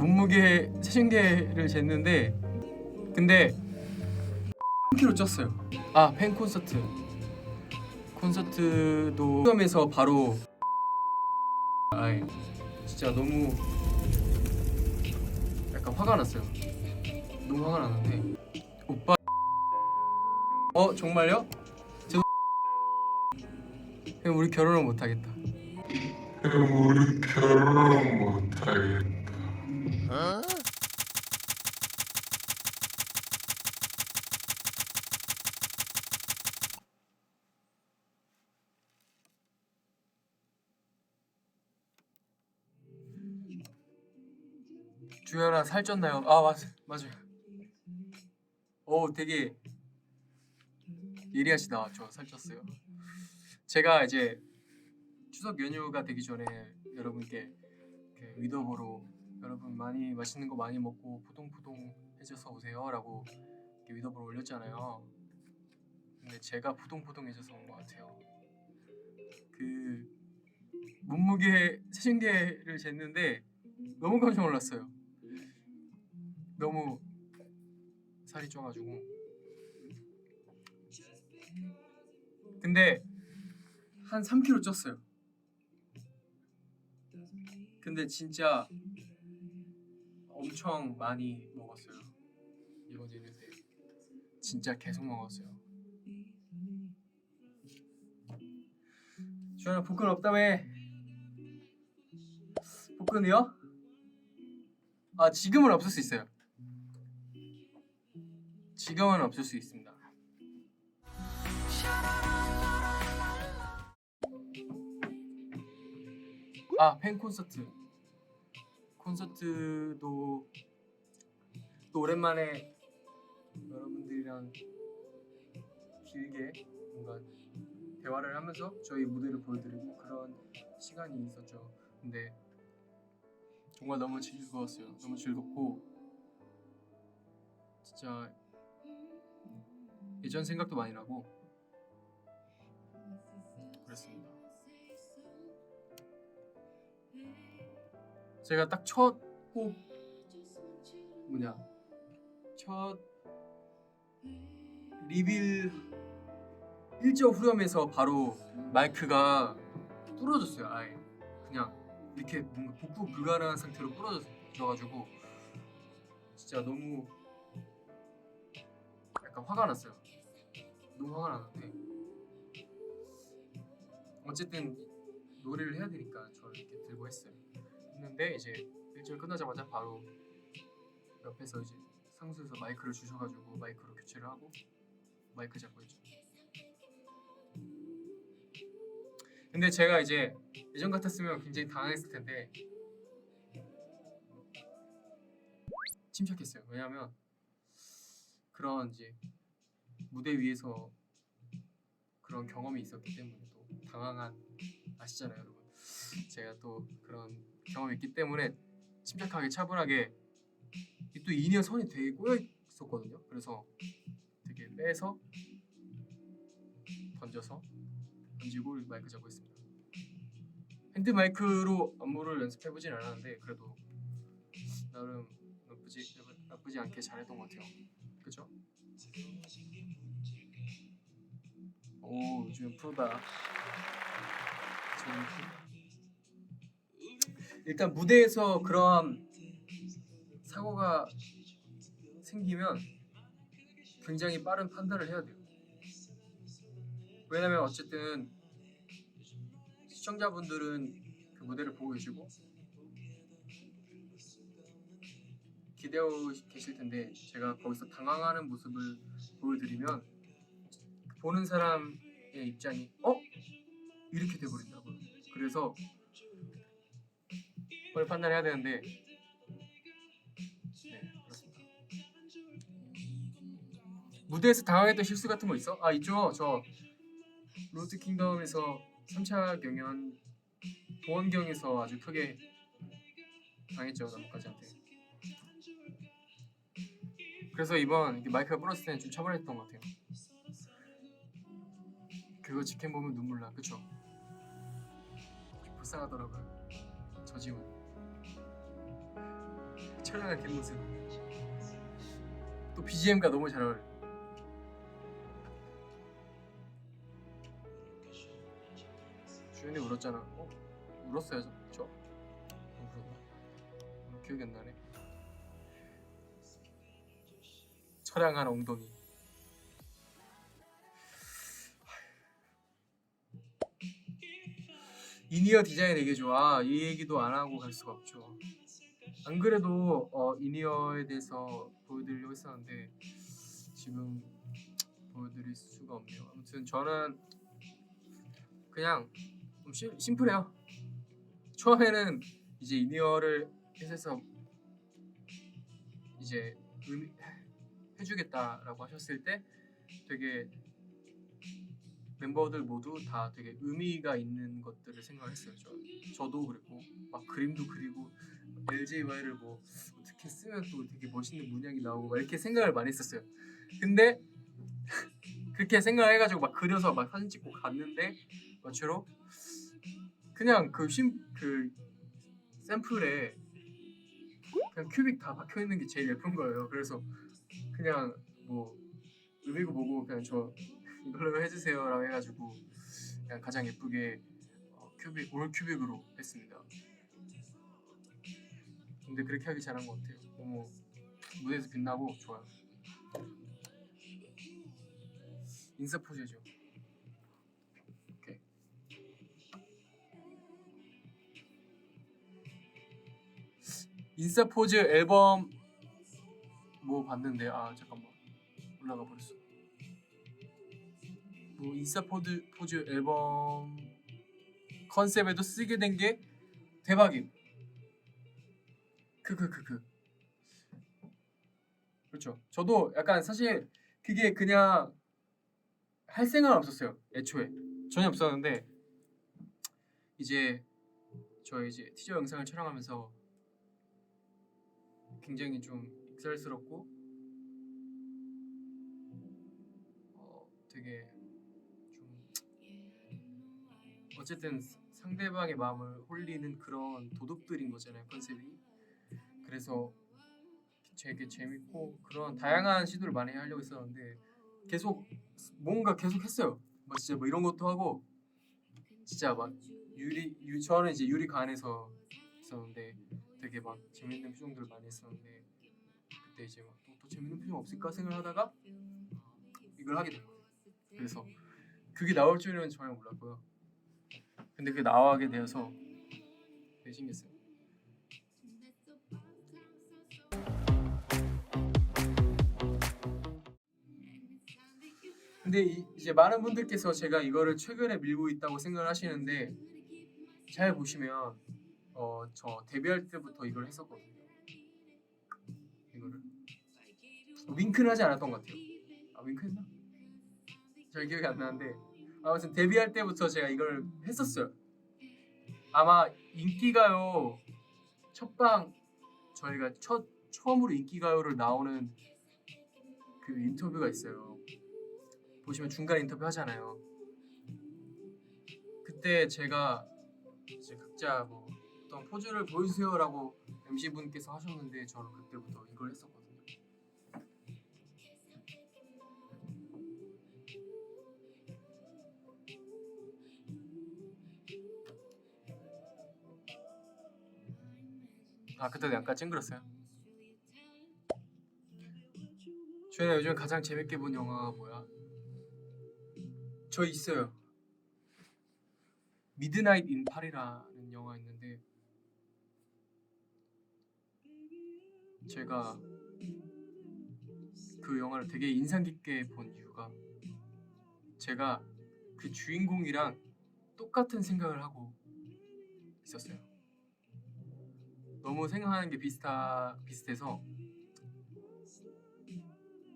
몸무게 체중계를 쟀는데 근데 3kg 쪘어요. 아, 팬 콘서트도 시험에서 바로 아이 진짜 너무 약간 화가 났어요. 너무 화가 났는데 오빠 정말요? 그럼 우리 결혼을 못 하겠다. 우리 결혼을 못하겠다. 주연아 살쪘나요? 아 맞아요. 되게 예리하시다. 저 살쪘어요. 제가 이제 추석 연휴가 되기 전에 여러분께 이렇게 위더보로 여러분 많이 맛있는 거 많이 먹고 포동포동해져서 오세요라고 이렇게 위더보로 올렸잖아요. 근데 제가 포동포동해져서 온 것 같아요. 그 몸무게 체중계를 쟀는데 너무 깜짝 놀랐어요. 너무 살이 쪄가지고. 근데 한 3kg 쪘어요. 근데 진짜 엄청 많이 먹었어요. 이번 연휴 때 진짜 계속 먹었어요. 주연아 복근 없다며. 복근이요? 아 지금은 없을 수 있어요. 지금은 없을 수 있습니다. 아, 팬 콘서트도 또 오랜만에 여러분들이랑 길게 뭔가 대화를 하면서 저희 무대를 보여드리고 그런 시간이 있었죠. 근데 정말 너무 즐거웠어요. 너무 즐겁고 진짜 예전 생각도 많이 나고 그랬습니다. 제가 딱 첫 리빌 1절 후렴에서 바로 마이크가 부러졌어요. 아예 그냥 이렇게 뭔가 복구 불가능한 상태로 부러져가지고 진짜 너무 약간 화가 났어요. 너무 화가 났는데 어쨌든 노래를 해야 되니까 저를 이렇게 들고 했는데 이제 1절 끝나자마자 바로 옆에서 이제 상수에서 마이크를 주셔가지고 마이크로 교체를 하고 마이크 잡고 있죠. 근데 제가 이제 예전 같았으면 굉장히 당황했을 텐데 침착했어요. 왜냐면 그런 이제 무대 위에서 그런 경험이 있었기 때문에 또 당황한 아시잖아요, 여러분. 제가 또 그런 경험이 있기 때문에 침착하게 차분하게 또 인이어 선이 되게 꼬여 있었거든요. 그래서 되게 빼서 던지고 마이크 잡고 있습니다. 핸드 마이크로 안무를 연습해보진 않았는데 그래도 나름 나쁘지 않게 잘했던 것 같아요. 그쵸? 오, 요즘 프로다. 일단 무대에서 그런 사고가 생기면 굉장히 빠른 판단을 해야 돼요. 왜냐면 어쨌든 시청자분들은 그 무대를 보고 계시고 기대하고 계실 텐데 제가 거기서 당황하는 모습을 보여드리면 보는 사람의 입장이 이렇게 돼버린다고요. 그래서 그걸 판단해야 되는데 네, 그렇습니다. 무대에서 당황했던 실수 같은 거 있어? 있죠. 저 로드 킹덤에서 3차 경연 도원경에서 아주 크게 당했죠, 나뭇가지한테. 그래서 이번 마이크가 부러졌을 때는 좀 차분했던 것 같아요. 그거 직캠 보면 눈물 나, 그쵸? 불쌍하더라고요, 저 짐은. 촬영한 뒷모습. 또 BGM과 너무 잘 어울려. 주연이 울었잖아. 울었어요 저? 울었나? 기억이 안 나네. 처량한 엉덩이. 이니어 디자인 되게 좋아. 이 얘기도 안 하고 갈 수가 없죠. 안 그래도 이니어에 대해서 보여드리려고 했었는데 지금 보여드릴 수가 없네요. 아무튼 저는 그냥 좀 심플해요. 처음에는 이제 이니어를 해서 이제 해주겠다라고 하셨을 때 되게 멤버들 모두 다 되게 의미가 있는 것들을 생각했어요. 저도 그랬고 막 그림도 그리고 LJY를 뭐 어떻게 쓰면 또 되게 멋있는 문양이 나오고 막 이렇게 생각을 많이 했었어요. 근데 그렇게 생각해가지고 막 그려서 막 사진 찍고 갔는데 마치로 그냥 그 샘플에 그냥 큐빅 다 박혀 있는 게 제일 예쁜 거예요. 그래서 그냥 뭐 의미고 뭐고 그냥 저 이걸로 해주세요라고 해가지고 그냥 가장 예쁘게 올 큐빅으로 했습니다. 근데 그렇게 하기 잘한 것 같아요. 너무 무대에서 빛나고 좋아요. 인싸 포즈죠. 오케이. 인싸 포즈 앨범 뭐 봤는데 잠깐만 올라가 버렸어. 뭐 인싸 포즈 앨범 컨셉에도 쓰게 된 게 대박임. 그렇죠. 저도 약간 사실 그게 그냥 할 생각은 없었어요. 애초에 전혀 없었는데 이제 저 이제 티저 영상을 촬영하면서 굉장히 좀 익살스럽고 되게 좀 어쨌든 상대방의 마음을 홀리는 그런 도둑들인 거잖아요, 컨셉이. 그래서 되게 재밌고 그런 다양한 시도를 많이 하려고 했었는데 뭔가 계속 했어요. 뭐 진짜 뭐 이런 것도 하고 진짜 막 저는 이제 유리가 안에서 있었는데 되게 막 재밌는 표정들을 많이 했었는데 그때 이제 막 또 재밌는 표정 없을까 생각하다가 이걸 하게 된 거예요. 그래서 그게 나올 줄은 전혀 몰랐고요. 근데 그게 나오게 되어서 되게 신기했어요. 근데 이제 많은 분들께서 제가 이거를 최근에 밀고 있다고 생각을 하시는데 잘 보시면 저 데뷔할 때부터 이걸 했었거든요. 이거를 윙크는 하지 않았던 것 같아요. 윙크했나? 잘 기억이 안 나는데 아무튼 데뷔할 때부터 제가 이걸 했었어요. 아마 인기가요 첫방 저희가 처음으로 인기가요를 나오는 그 인터뷰가 있어요. 보시면 중간 인터뷰 하잖아요. 그때 제가 이제 각자 뭐 어떤 포즈를 보여주세요라고 MC 분께서 하셨는데 저는 그때부터 이걸 했었거든요. 그때도 약간 찡그렸어요. 저희가 요즘 가장 재밌게 본 영화가 뭐야? 저 있어요. 미드나잇 인 파리라는 영화 있는데 제가 그 영화를 되게 인상 깊게 본 이유가 제가 그 주인공이랑 똑같은 생각을 하고 있었어요. 너무 생각하는 게 비슷해서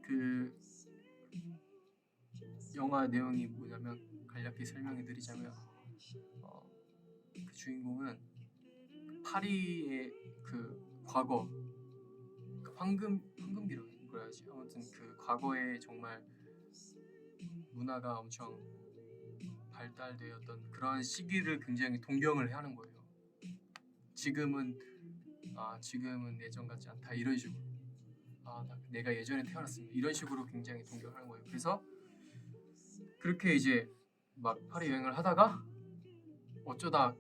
그 영화 내용이 뭐냐면 간략히 설명해 드리자면 그 주인공은 파리의 그 과거 그 황금기라고 해야지 아무튼 그 과거에 정말 문화가 엄청 발달되었던 그런 시기를 굉장히 동경을 하는 거예요. 지금은 아 지금은 예전 같지 않다 이런 식으로 내가 예전에 태어났으면 이런 식으로 굉장히 동경하는 거예요. 그래서 그렇게 이제 막 파리 여행을 하다가 어쩌다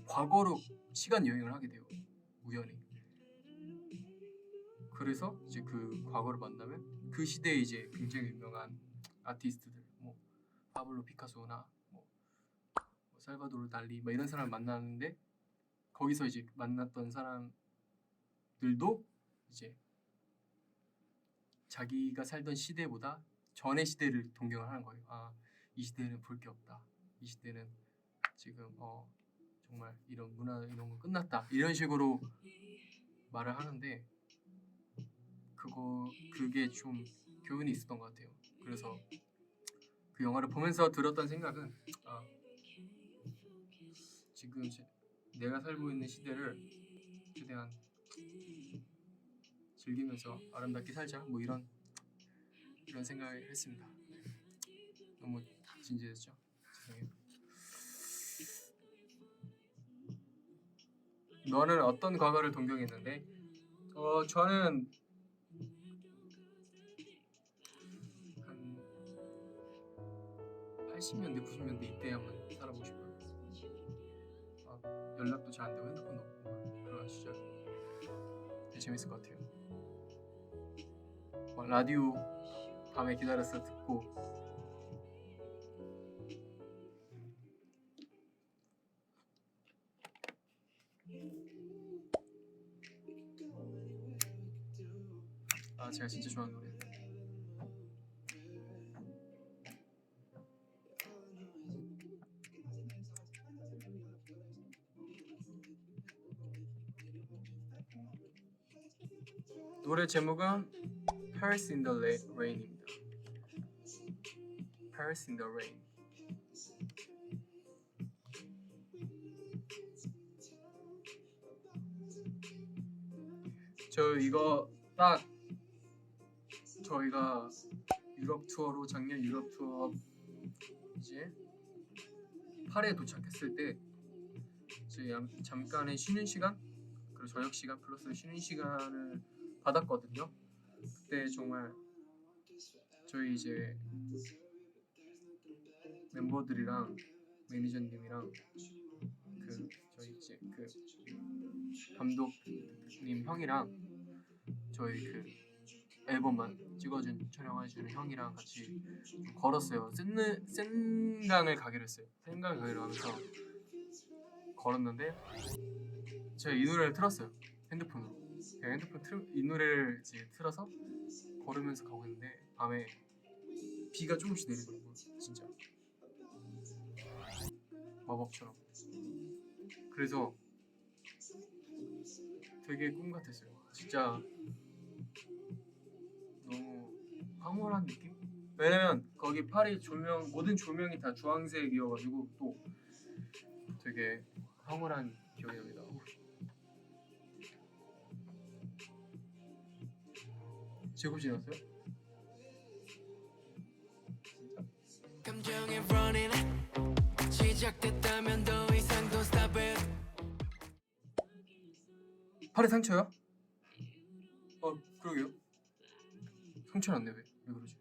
과거로 시간 여행을 하게 돼요. 우연히. 그래서 이제 그 과거를 만나면 그 시대에 이제 굉장히 유명한 아티스트들 뭐 파블로 피카소나 뭐 살바도르 달리 뭐 이런 사람을 만나는데 거기서 이제 만났던 사람들도 이제 자기가 살던 시대보다 전의 시대를 동경을 하는 거예요. 이 시대는 볼 게 없다. 이 시대는 지금 정말 이런 문화 이런 거 끝났다. 이런 식으로 말을 하는데 그게 좀 교훈이 있었던 것 같아요. 그래서 그 영화를 보면서 들었던 생각은 지금 내가 살고 있는 시대를 최대한 즐기면서 아름답게 살자 뭐 이런 생각을 했습니다. 너무 진지했죠? 죄송해요. 너는 어떤 과거를 동경했는데? 저는 한 80년대, 90년대 이때 한번 살아보고 싶어요. 연락도 잘 안 되고 핸드폰도 없고 그런 시절 되게 재밌을 것 같아요. 막 라디오 밤에 기다려서 듣고 제가 진짜 좋아하는 노래 노래 제목은 Paris in the Rain입니다. Paris in the Rain. 저 이거 딱 저희가 유럽 투어로 작년 유럽 투어 이제 파리에 도착했을 때 이제 잠깐의 쉬는 시간 그리고 저녁 시간 플러스 쉬는 시간을 받았거든요. 그때 정말 저희 이제 멤버들이랑 매니저님이랑 저희 이제 감독님 형이랑 저희 앨범만 찍어준 촬영해주는 형이랑 같이 좀 걸었어요. 센강을 가기로 했어요. 센강을 가기로 하면서 걸었는데 제가 이 노래를 틀었어요. 핸드폰으로. 이 노래를 이제 틀어서 걸으면서 가고 있는데 밤에 비가 조금씩 내리더라고요. 진짜 마법처럼. 그래서 되게 꿈 같았어요. 진짜 너무 황홀한 느낌? 왜냐면 거기 파리 모든 조명이 다 주황색이어가지고 또 되게 황홀한 기억이 납니다. 즐겁 지났어요? 감정이 running 시작됐다면 더 이상 don't stop it. 팔에 상처요? 그러게요. 상처 났네 왜 그러지?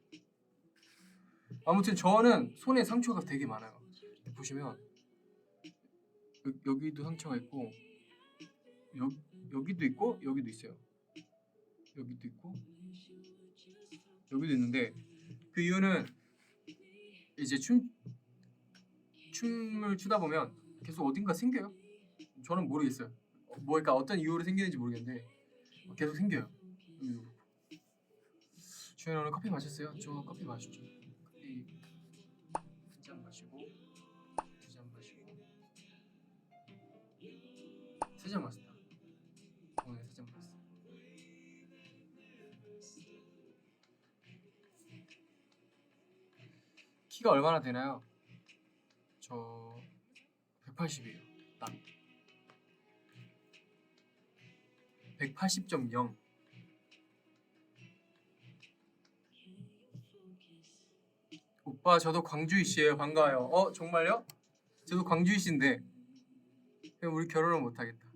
아무튼 저는 손에 상처가 되게 많아요. 보시면 여기도 상처가 있고 여기도 있고 여기도 있어요. 여기도 있고 여기도 있는데 그 이유는 이제 춤을 추다 보면 계속 어딘가 생겨요. 저는 모르겠어요. 그러니까 어떤 이유로 생기는지 모르겠는데 계속 생겨요. 주연아 오늘 커피 마셨어요? 저 커피 마셨죠. 커피 한 잔 마시고 두 잔 마시고 세 잔 마셨다. 오늘 세 잔 마셨어. 키가 얼마나 되나요? 저 180이에요. 딱 180.0. 오빠 저도 광주이씨예요. 반가워요. 정말요? 저도 광주이씨인데 우리 결혼을 못하겠다.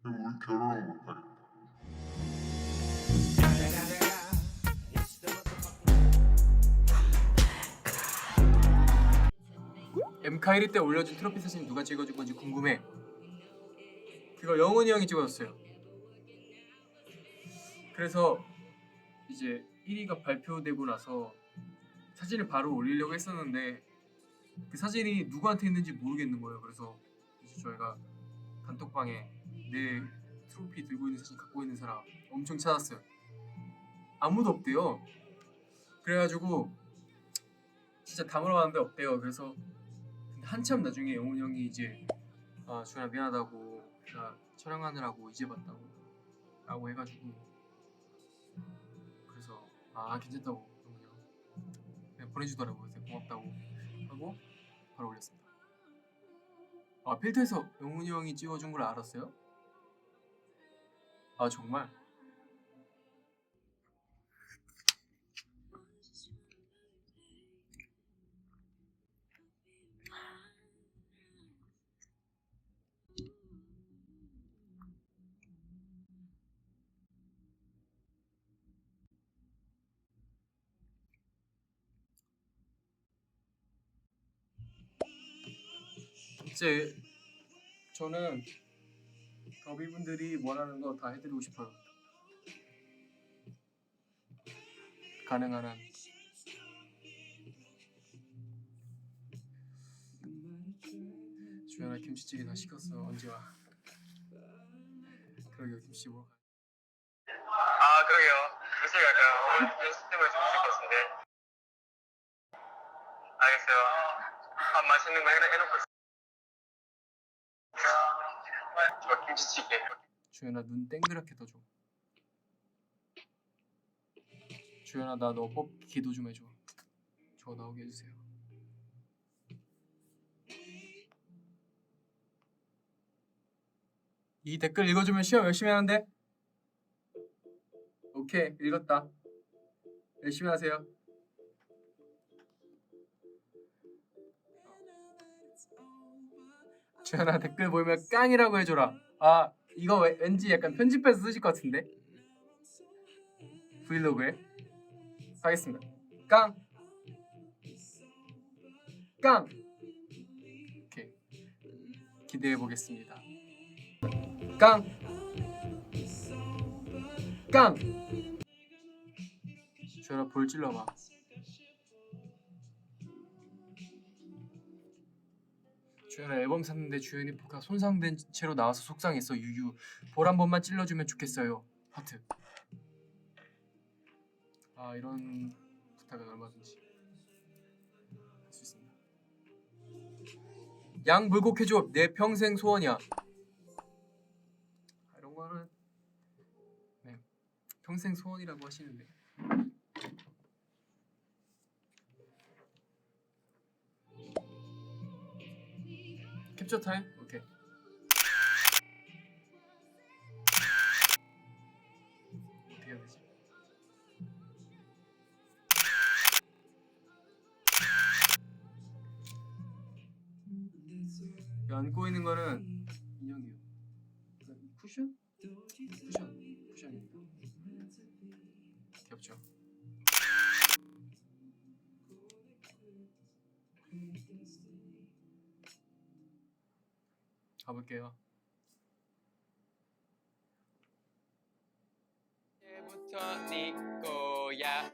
그럼 우리 결혼은 못하겠다. 엠카이리 때 올려준 트로피 사진 누가 찍어준 건지 궁금해. 그거 영훈이 형이 찍어줬어요. 그래서 이제 1위가 발표되고 나서 사진을 바로 올리려고 했었는데 그 사진이 누구한테 있는지 모르겠는 거예요. 그래서 이제 저희가 단톡방에 내 트로피 들고 있는 사진 갖고 있는 사람 엄청 찾았어요. 아무도 없대요. 그래가지고 진짜 다 물어봤는데 없대요. 그래서 근데 한참 나중에 영훈이 형이 이제 아 주현아 미안하다고 나 촬영하느라고 이제 봤다고 라고 해가지고 그래서 아 괜찮다고 영훈이 형 그냥 보내주더라고요. 그래서 고맙다고 하고 바로 올렸습니다. 아 필터에서 영훈이 형이 찍어준 걸 알았어요? 아 정말? 이제 저는 더비분들이 원하는 거 다 해드리고 싶어요. 가능한 한. 주연아 김치찌개 다 시켰어. 언제 와? 그러게요 김치 뭐. 아 그러게요. 몇 시에 갈까요? 오늘 연습 때문에 좀 늦을 것 같은데. 알겠어요. 밥 맛있는 거 해놓고 저 김치찌개. 주연아 눈 땡그랗게 떠줘. 주연아 나 너 뽑기 기도 좀 해줘. 저 나오게 해주세요. 이 댓글 읽어주면 시험 열심히 하는데? 오케이 읽었다. 열심히 하세요. 주연아 댓글 보이면 깡이라고 해줘라. 아 이거 왠지 약간 편집해서 쓰실 것 같은데? 브이로그에 하겠습니다. 깡! 깡! 오케이 기대해보겠습니다. 깡! 깡! 주연아 볼 찔러봐. 주연아 앨범 샀는데 주연이 포카 손상된 채로 나와서 속상했어. 유유 볼 한 번만 찔러주면 좋겠어요. 하트. 아 이런 부탁은 얼마든지 할 수 있습니다. 양 물곡해줘. 내 평생 소원이야. 이런 거는 네 평생 소원이라고 하시는데 캡처 타임? 오케이. 어떻게 해야 되지? 이 안고 있는 거는 인형이에요. 쿠션? 쿠션입니다. 귀엽죠? 가볼게요. 이제부터 네 거야.